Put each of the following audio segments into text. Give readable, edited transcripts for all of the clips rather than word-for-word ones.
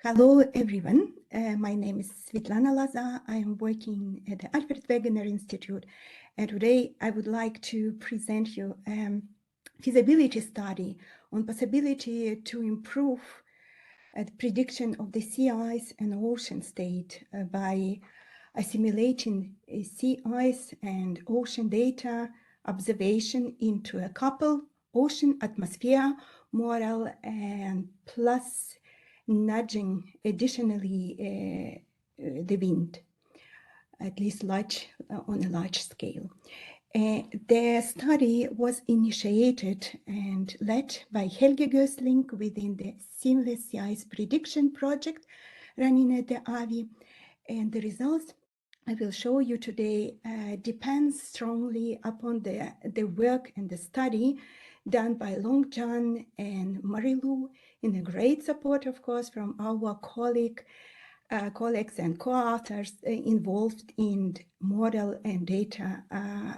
Hello, everyone. My name is Svetlana Loza. I am working at the Alfred Wegener Institute, and today I would like to present you a feasibility study on possibility to improve the prediction of the sea ice and ocean state by assimilating sea ice and ocean data observation into a couple ocean atmosphere model and plus nudging additionally the wind, at least on a large scale. The study was initiated and led by Helge Goessling within the Seamless Sea Ice Prediction Project running at the AVI, and the results I will show you today depends strongly upon the work and the study done by Longjiang and Marylou, in a great support, of course, from our colleagues and co-authors involved in model and data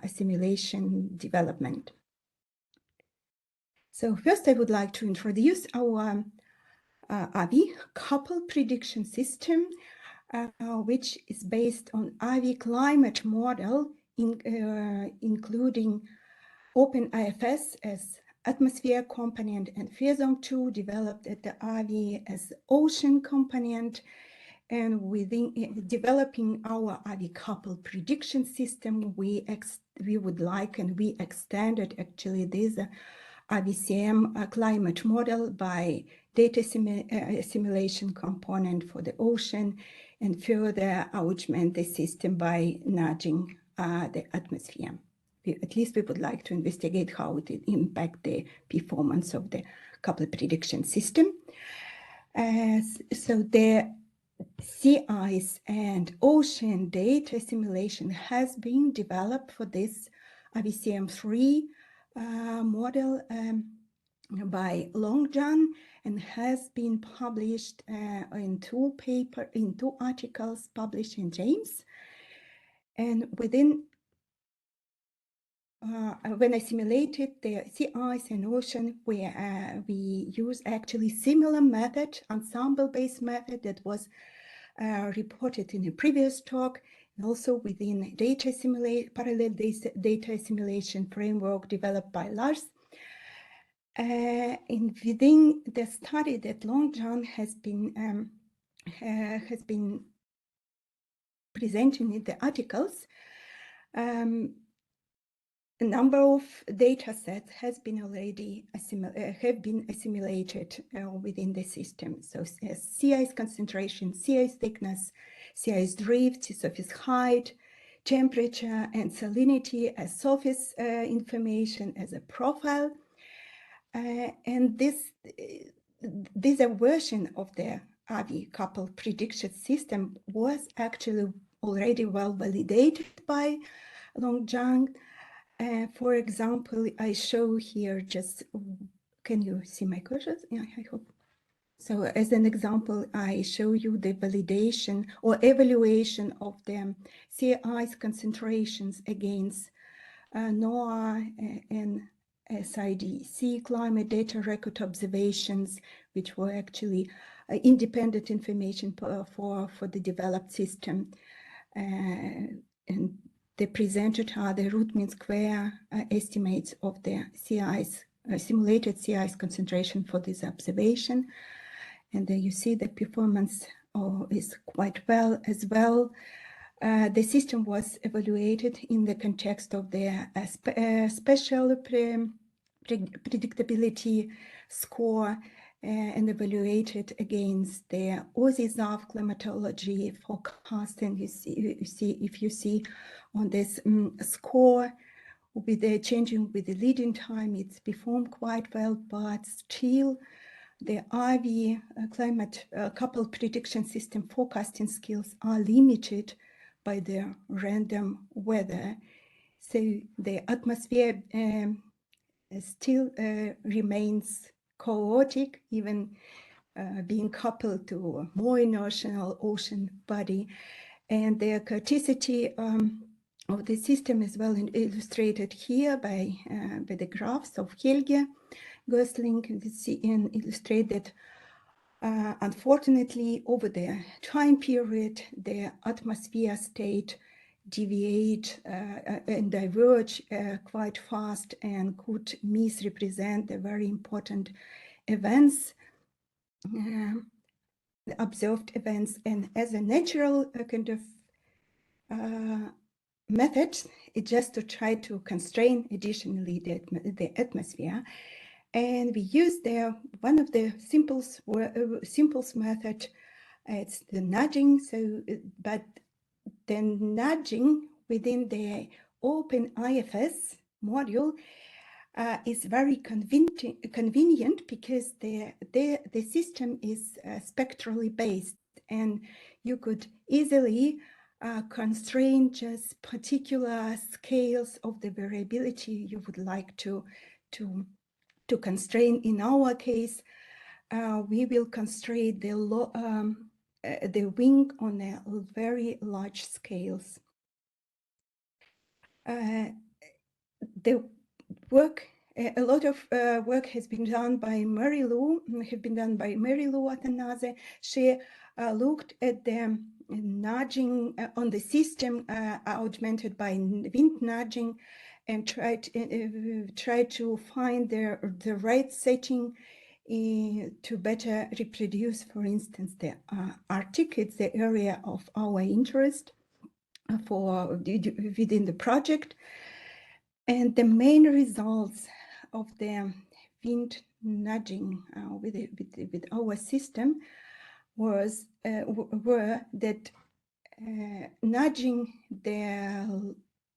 assimilation development. So first, I would like to introduce our AVI couple prediction system, which is based on AVI climate model, including OpenIFS as atmosphere component and FEARZone 2 developed at the AVI as ocean component. And within developing our AVI couple prediction system, we would like, and we extended actually this AVCM climate model by data assimilation component for the ocean, and further augment the system by nudging the atmosphere. At least we would like to investigate how it impacts the performance of the couple prediction system. So the sea ice and ocean data assimilation has been developed for this AVCM3 model by Longjiang, and has been published in two articles published in James. And within when I simulated the sea ice and ocean, we use actually similar method, ensemble-based method that was reported in a previous talk, and also within parallel data assimilation framework developed by Lars. And within the study that Longjiang has been presenting in the articles, a number of data sets has been already assimilated within the system. So sea ice concentration, sea ice thickness, sea ice drift, sea surface height, temperature and salinity as surface information as a profile. And this version of the AVI couple prediction system was actually already well validated by Longjiang. For example, I show here just, can you see my cursors? Yeah, I hope. So as an example, I show you the validation or evaluation of the sea ice concentrations against NOAA and SID, Sea Climate Data Record Observations, which were actually independent information for the developed system. And they presented are the root mean square estimates of the sea ice, simulated sea ice concentration for this observation. And there you see the performance is quite well as well. The system was evaluated in the context of the special predictability score and evaluated against the OSI-ZAF climatology forecast. And if you see on this score, with the changing with the leading time, it's performed quite well, but still the AVI climate couple prediction system forecasting skills are limited by the random weather. So the atmosphere still remains chaotic, even being coupled to a more inertial ocean body. And the chaoticity of the system is well illustrated here by the graphs of Helge Goessling, and illustrate that Unfortunately, over the time period, the atmosphere state deviate and diverge quite fast and could misrepresent the very important events, the observed events. And as a natural kind of method, it's just to try to constrain additionally the atmosphere. And we use one of the simplest method. It's the nudging. So, but the nudging within the open IFS module is very convenient because the system is spectrally based, and you could easily constrain just particular scales of the variability you would like to constrain. In our case, we will constrain the wing on a very large scales. The work, a lot of work has been done by Marylou, Athanase. She looked at the nudging on the system augmented by wind nudging, and tried to find the right setting to better reproduce, for instance, the Arctic. It's the area of our interest within the project. And the main results of the wind nudging with our system were that nudging the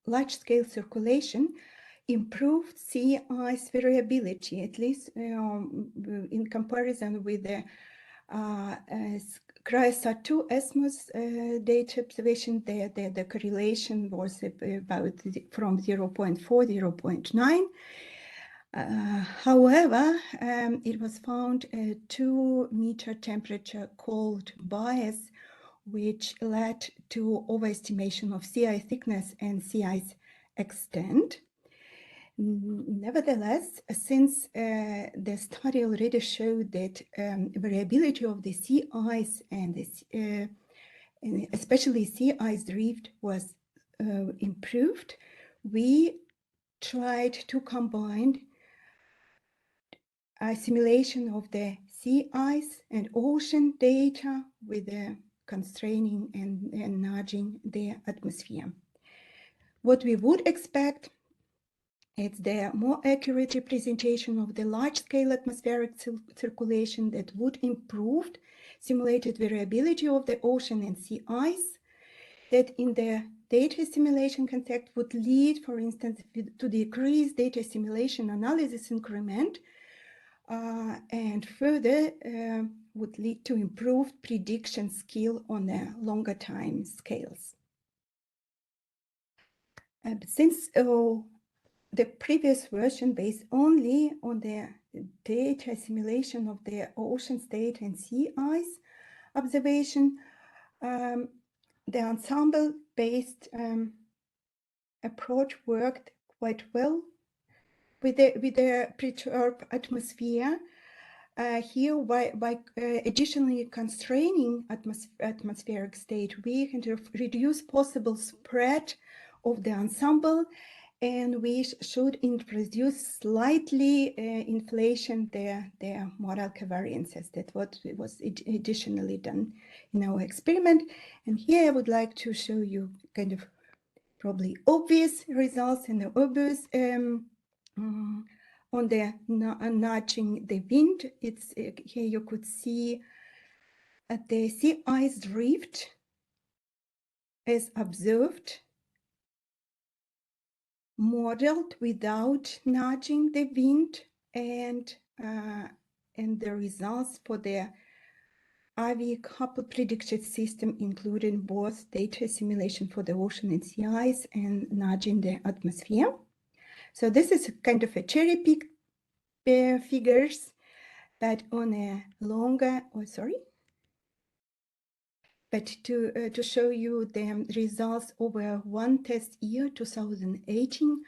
large-scale circulation improved sea ice variability, at least in comparison with the Cryosat-2 ESMOS data observation. The correlation was about from 0.4, 0.9. However, it was found a 2-meter temperature cold bias, which led to overestimation of sea ice thickness and sea ice extent. Nevertheless, since the study already showed that variability of the sea ice and especially sea ice drift was improved, we tried to combine assimilation of the sea ice and ocean data with the constraining and nudging the atmosphere. What we would expect, it's the more accurate representation of the large-scale atmospheric circulation that would improve simulated variability of the ocean and sea ice, that in the data assimilation context would lead, for instance, to decrease data assimilation analysis increment, and further would lead to improved prediction skill on the longer time scales. Since the previous version based only on the data assimilation of the ocean state and sea ice observation, the ensemble-based approach worked quite well with the perturbed atmosphere. Here, by additionally constraining atmospheric state, we can reduce possible spread of the ensemble, and we should introduce slightly inflation the model covariances. That what was additionally done in our experiment. And here I would like to show you kind of probably obvious results and the obvious on the nudging the wind. It's here you could see the sea ice drift as observed, modeled without nudging the wind, and the results for the IV coupled predicted system, including both data assimilation for the ocean and sea ice and nudging the atmosphere. So this is kind of a cherry pick figures, but on a longer, but to show you the results over one test year, 2018,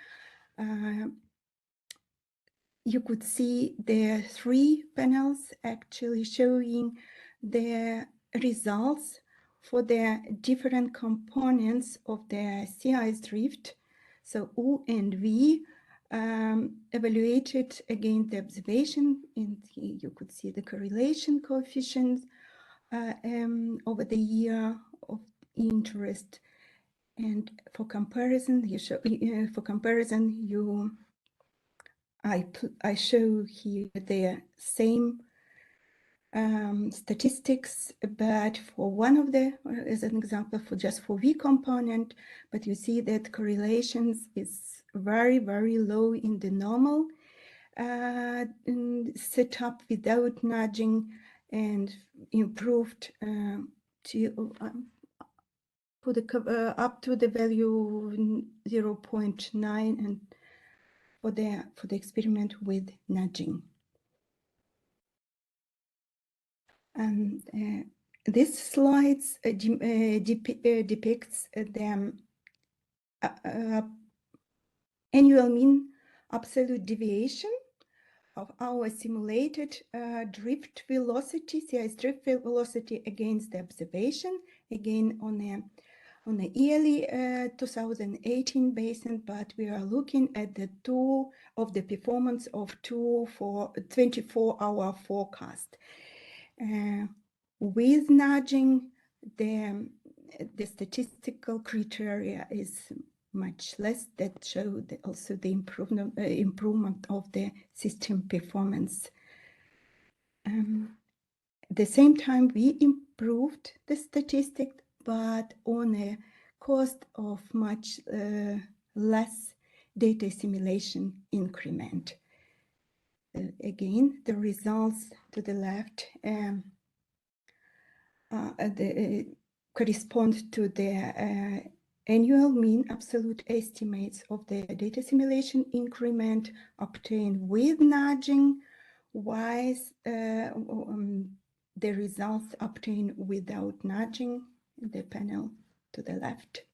you could see the 3 panels actually showing the results for the different components of the sea ice drift. So U and V evaluated against the observation, and you could see the correlation coefficients over the year of interest. And for comparison, I show here the same statistics, but for one of the, as an example, for V component, but you see that correlations is very, very low in the normal setup without nudging, and improved up to the value 0.9, and for the experiment with nudging. And this slides depicts the annual mean absolute deviation of our simulated drift velocity, sea ice drift velocity against the observation, again on a yearly 2018 basis, but we are looking at the performance of 24-hour forecast. With nudging, the statistical criteria is much less, that show also the improvement of the system performance. At the same time, we improved the statistic, but on a cost of much less data assimilation increment. Again, the results to the left correspond to the annual mean absolute estimates of the data assimilation increment obtained with nudging, while the results obtained without nudging, the panel to the left.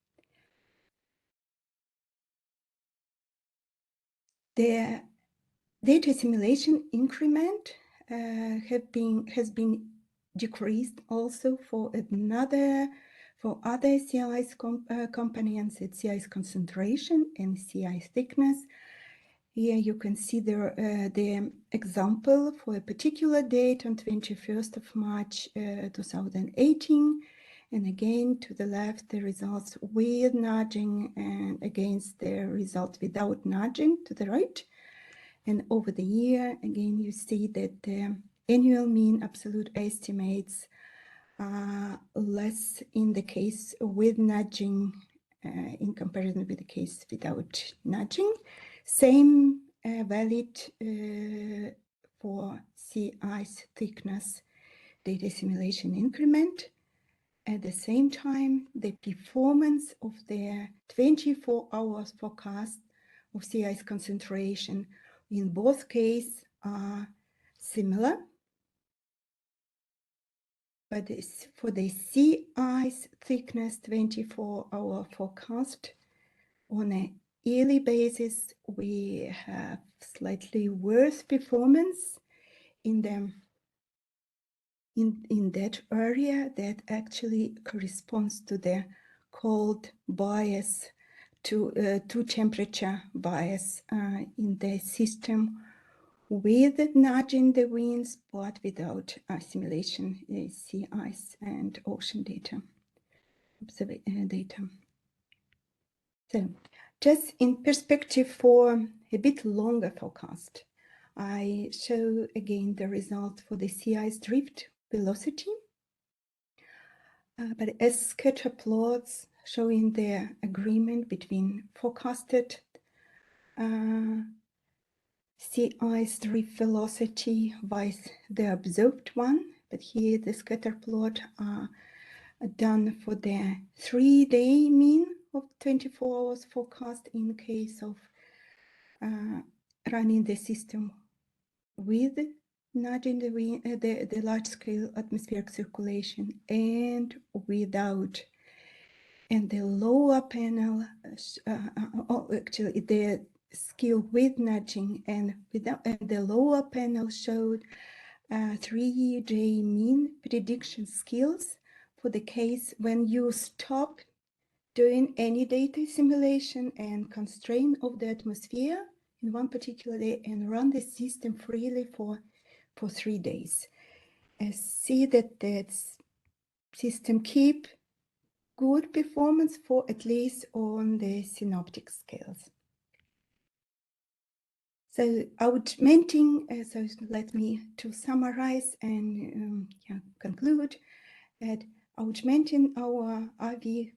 The data assimilation increment has been decreased also for other sea ice components, sea ice concentration and sea ice thickness. Here you can see the example for a particular date on 21st of March 2018, and again to the left the results with nudging and against the results without nudging to the right. And over the year, again, you see that the annual mean absolute estimates are less in the case with nudging in comparison with the case without nudging. Same valid for sea ice thickness data assimilation increment. At the same time, the performance of the 24 hours forecast of sea ice concentration in both cases are similar. But for the sea ice thickness 24-hour forecast on a yearly basis, we have slightly worse performance in that area that actually corresponds to the cold bias, to temperature bias in the system, with nudging the winds, but without assimilation sea ice and ocean data. So, just in perspective for a bit longer forecast, I show again the result for the sea ice drift velocity, but as scatter plots showing the agreement between forecasted sea ice drift velocity with the observed one. But here the scatter plot are done for the 3-day mean of 24 hours forecast in case of running the system with nudging the large-scale atmospheric circulation and without. And the lower panel, actually the skill with nudging, and the lower panel showed 3J mean prediction skills for the case when you stop doing any data simulation and constraint of the atmosphere in one particular day and run the system freely for 3 days. See that the system keep good performance for at least on the synoptic scales. So augmenting, so let me to summarize and conclude that augmenting our RV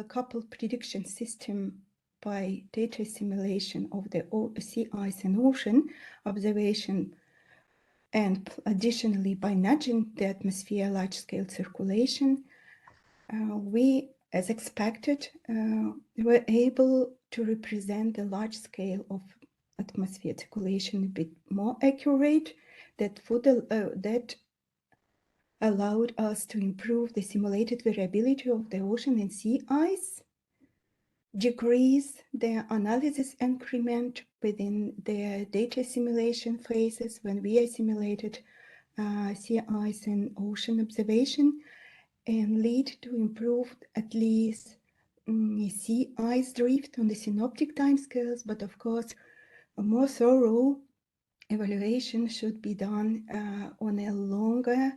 coupled prediction system by data simulation of the sea ice and ocean observation, and additionally by nudging the atmosphere large-scale circulation, we, as expected, were able to represent the large scale of atmosphere circulation a bit more accurate, that allowed us to improve the simulated variability of the ocean and sea ice, decrease the analysis increment within the data simulation phases when we assimilated sea ice and ocean observation, and lead to improved at least sea ice drift on the synoptic timescales. But of course, a more thorough evaluation should be done on a longer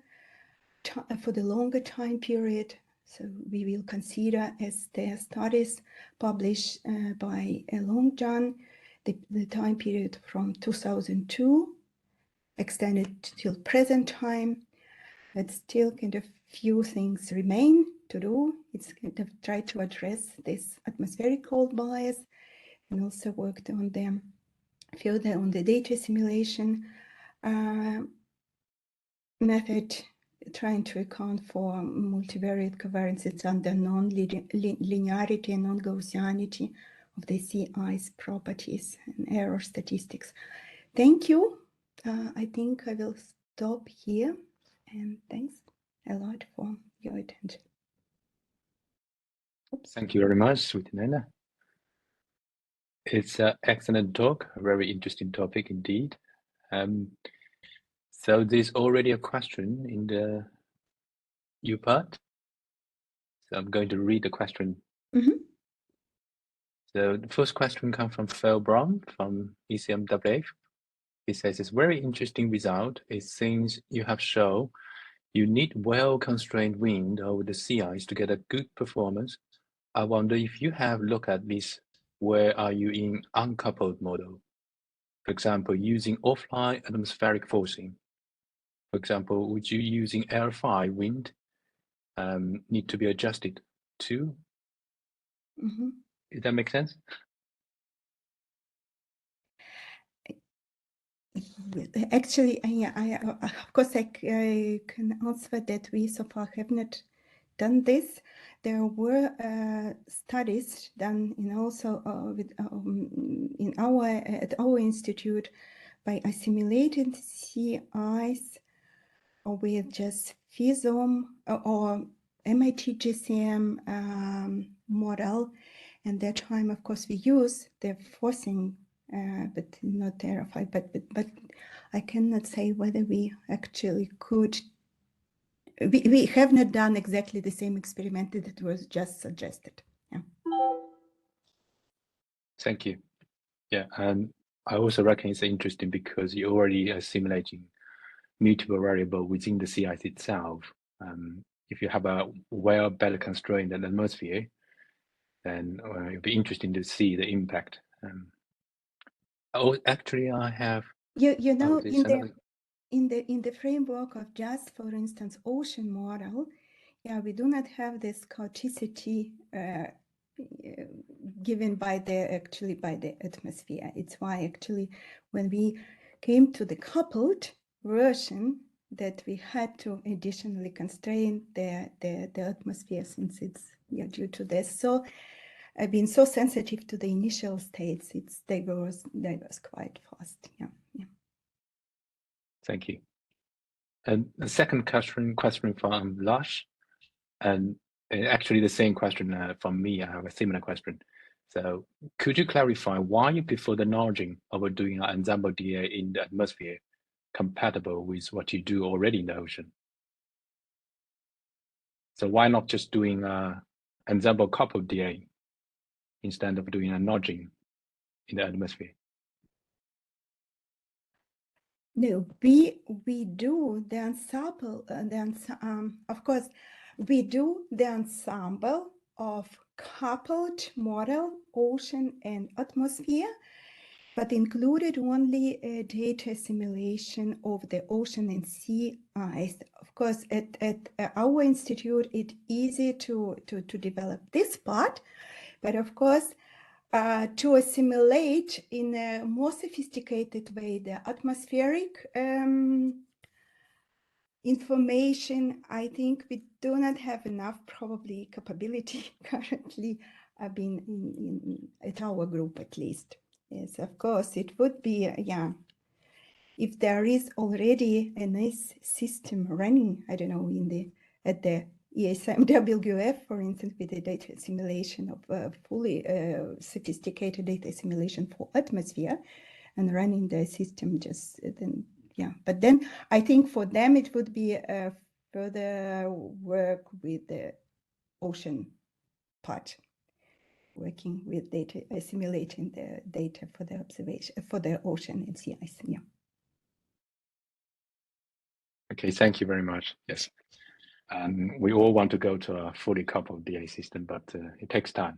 for the longer time period. So we will consider, as the studies published by Longjiang, the time period from 2002 extended till present time. But still kind of few things remain to do. It's kind of try to address this atmospheric cold bias, and also worked on them further on the data simulation method, trying to account for multivariate covariances under non-linearity and non-Gaussianity of the sea ice properties and error statistics. Thank you. I think I will stop here, and thanks a lot for your attention. Oops. Thank you very much, Svetlana. It's an excellent talk, a very interesting topic indeed. So there's already a question in the U part. So I'm going to read the question. Mm-hmm. So the first question comes from Phil Brown from ECMWF. He says it's very interesting result. It seems you have shown you need well-constrained wind over the sea ice to get a good performance. I wonder if you have looked at this, where are you in uncoupled model? For example, using offline atmospheric forcing. For example, would you using L5 wind need to be adjusted too? Mm-hmm. Does that make sense? Actually, of course, I can answer that we so far have not done this. There were studies done in also at our institute by assimilated sea ice with just FISOM or MIT GCM model. And that time, of course, we use the forcing, but not terrified. But I cannot say whether we actually could. We have not done exactly the same experiment that was just suggested. Yeah. Thank you. Yeah, and I also reckon it's interesting because you're already assimilating mutable variable within the sea ice itself. If you have a well better constrained atmosphere, then it'll be interesting to see the impact. Oh, actually, I have. You know, in the framework of just, for instance, ocean model, yeah, we do not have this chaoticity given by the atmosphere. It's why actually when we came to the coupled version, that we had to additionally constrain the atmosphere, since it's due to this. So I've been so sensitive to the initial states. They was quite fast. Yeah. Thank you. And the second question from Lars, and actually the same question from me. I have a similar question. So could you clarify why you prefer the nudging over doing an ensemble DA in the atmosphere compatible with what you do already in the ocean? So why not just doing an ensemble coupled DA instead of doing a nudging in the atmosphere? No, we do the ensemble, of course, we do the ensemble of coupled model, ocean and atmosphere, but included only data assimilation of the ocean and sea ice. Of course, at our institute, it's easy to develop this part, but of course, to assimilate in a more sophisticated way the atmospheric information, I think we do not have enough probably capability currently at our group at least. Yes, of course, it would be, yeah, if there is already a nice system running, I don't know, at the ESMWF, for instance, with the data assimilation of fully sophisticated data assimilation for atmosphere and running the system just then, yeah. But then I think for them it would be further work with the ocean part, working with data, assimilating the data for the observation, for the ocean and sea ice, yeah. Okay, thank you very much. Yes. We all want to go to a fully coupled DA system, but it takes time.